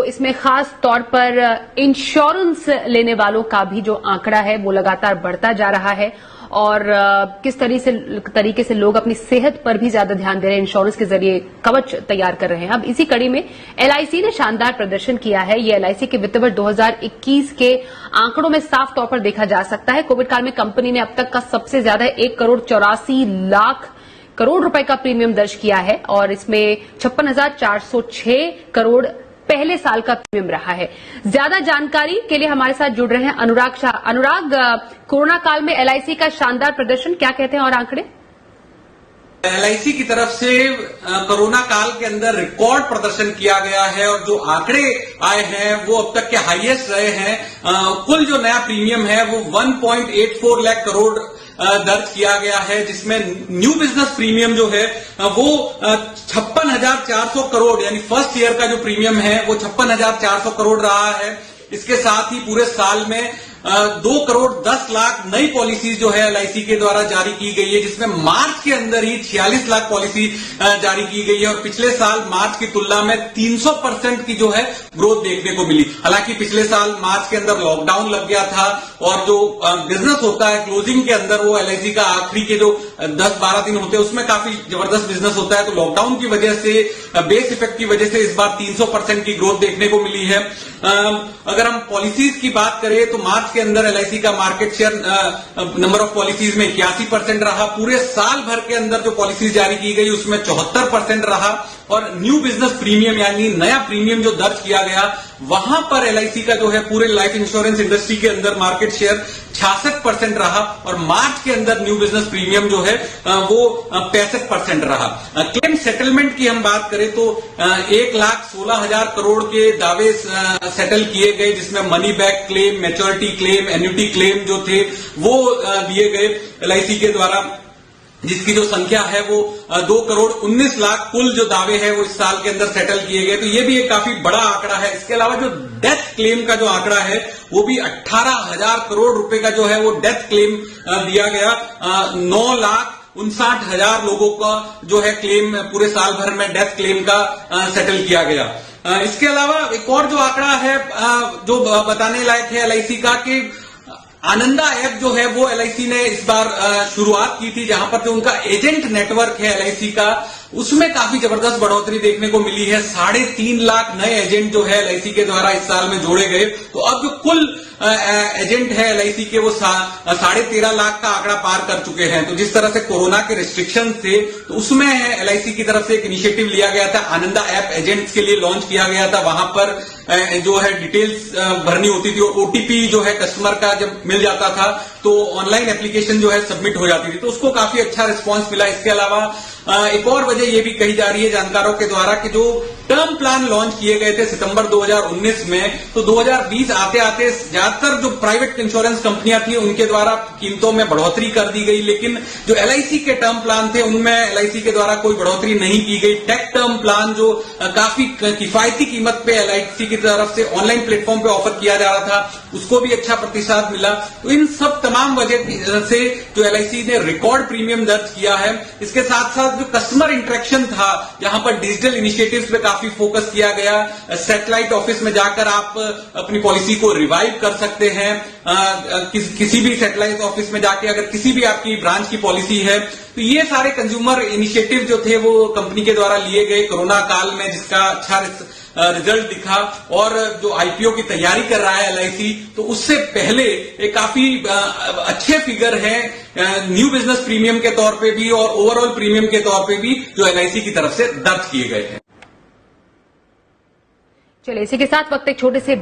इसमें खास तौर पर इंश्योरेंस लेने वालों का भी जो आंकड़ा है वो लगातार बढ़ता जा रहा है और किस तरीके से लोग अपनी सेहत पर भी ज्यादा ध्यान दे रहे हैं, इंश्योरेंस के जरिए कवच तैयार कर रहे हैं। अब इसी कड़ी में एलआईसी ने शानदार प्रदर्शन किया है। ये एलआईसी के वित्त वर्ष 2021 के आंकड़ों में साफ तौर पर देखा जा सकता है। कोविड काल में कंपनी ने अब तक का सबसे ज्यादा 1,84,00,000 करोड़ रुपए का प्रीमियम दर्ज किया है और इसमें 56,406 करोड़ पहले साल का प्रीमियम रहा है। ज्यादा जानकारी के लिए हमारे साथ जुड़ रहे हैं अनुराग शाह। अनुराग, कोरोना काल में एलआईसी का शानदार प्रदर्शन, क्या कहते हैं और आंकड़े? एलआईसी की तरफ से कोरोना काल के अंदर रिकॉर्ड प्रदर्शन किया गया है और जो आंकड़े आए हैं वो अब तक के हाईएस्ट रहे हैं। कुल जो नया प्रीमियम है वो 1.84 लाख करोड़ दर्ज किया गया है, जिसमें न्यू बिजनेस प्रीमियम जो है वो 56,400 करोड़ यानी फर्स्ट ईयर का जो प्रीमियम है वो 56,400 करोड़ रहा है। इसके साथ ही पूरे साल में 2,10,00,000 नई पॉलिसीज जो है एलआईसी के द्वारा जारी की गई है, जिसमें मार्च के अंदर ही 46 लाख पॉलिसी जारी की गई है और पिछले साल मार्च की तुलना में 300% की जो है ग्रोथ देखने को मिली। हालांकि पिछले साल मार्च के अंदर लॉकडाउन लग गया था और जो बिजनेस होता है क्लोजिंग के अंदर वो एलआईसी का आखिरी के जो 10-12 दिन होते हैं उसमें काफी जबरदस्त बिजनेस होता है, तो लॉकडाउन की वजह से, बेस इफेक्ट की वजह से इस बार 300% की ग्रोथ देखने को मिली है। अगर हम पॉलिसीज की बात करें तो मार्च के अंदर एलआईसी का market share number of policies में 81% रहा। पूरे साल भर के अंदर जो पॉलिसीज जारी की गई उसमें 74% रहा और न्यू बिजनेस प्रीमियम यानी नया प्रीमियम जो दर्ज किया गया वहां पर एलआईसी का जो है पूरे लाइफ इंश्योरेंस इंडस्ट्री के अंदर मार्केट शेयर 66% रहा और मार्च के अंदर न्यू बिजनेस प्रीमियम जो है वो 65% रहा। क्लेम सेटलमेंट की हम बात करें तो 1,16,000 करोड़ के दावे सेटल किए गए, जिसमें money back claim, maturity claim, annuity claim जो थे वो दिए गए एलआईसी के द्वारा, जिसकी जो संख्या है वो 2,19,00,000 कुल जो दावे हैं वो इस साल के अंदर सेटल किए गए, तो ये भी एक काफी बड़ा आंकड़ा है। इसके अलावा जो डेथ क्लेम का जो आंकड़ा है वो भी 18,000 करोड़ रुपए का जो है वो डेथ क्लेम दिया गया। 9,59,000 लोगों का जो है क्लेम पूरे साल भर में डेथ क्लेम का सेटल किया गया। इसके अलावा एक और जो आंकड़ा है जो बताने लायक है एलआईसी का कि आनंदा ऐप जो है वो एलआईसी ने इस बार शुरुआत की थी, जहां पर जो उनका एजेंट नेटवर्क है एलआईसी का उसमें काफी जबरदस्त बढ़ोतरी देखने को मिली है। 3.5 लाख नए एजेंट जो है एलआईसी के द्वारा इस साल में जोड़े गए, तो अब जो कुल एजेंट है एलआईसी के वो 13.5 लाख का आंकड़ा पार कर चुके हैं। तो जिस तरह से कोरोना के रिस्ट्रिक्शन थे तो उसमें एलआईसी की तरफ से एक इनिशिएटिव लिया गया था, आनंदा ऐप एजेंट्स के लिए लॉन्च किया गया था। वहां पर जो है डिटेल्स भरनी होती थी और ओटीपी जो है कस्टमर का जब मिल जाता था तो ऑनलाइन एप्लीकेशन जो है सबमिट हो जाती थी, तो उसको काफी अच्छा रिस्पांस मिला। इसके अलावा एक और वजह ये भी कही जा रही है जानकारों के द्वारा कि जो टर्म प्लान लॉन्च किए गए थे सितंबर 2019 में, तो 2020 आते आते ज्यादातर जो प्राइवेट इंश्योरेंस कंपनियां थी उनके द्वारा कीमतों में बढ़ोतरी कर दी गई, लेकिन जो एलआईसी के टर्म प्लान थे उनमें एलआईसी के द्वारा कोई बढ़ोतरी नहीं की गई। टेक टर्म प्लान जो काफी किफायती कीमत पे एलआईसी की तरफ से ऑनलाइन प्लेटफॉर्म पे ऑफर किया जा रहा था उसको भी अच्छा प्रतिसाद मिला। तो इन सब तमाम वजह से जो एलआईसी ने रिकॉर्ड प्रीमियम दर्ज किया है। इसके साथ साथ जो कस्टमर इंटरेक्शन था, जहां पर डिजिटल इनिशिएटिव्स पे काफी फोकस किया गया। सैटेलाइट ऑफिस में जाकर आप अपनी पॉलिसी को रिवाइव कर सकते हैं। किसी भी सैटेलाइट ऑफिस में जाके अगर किसी भी आपकी ब्रांच की पॉलिसी है, तो ये सारे कंज्यूमर इनिशिएटिव जो थे वो कंपनी के द्वारा लिए गए कोरोना काल में, जिसका अच्छा रिजल्ट दिखा। और जो आईपीओ की तैयारी कर रहा है एलआईसी, तो उससे पहले एक काफी अच्छे फिगर हैं न्यू बिजनेस प्रीमियम के तौर पे भी और ओवरऑल प्रीमियम के तौर पे भी जो एलआईसी की तरफ से दर्ज किए गए हैं। चलिए इसी के साथ वक्त एक छोटे से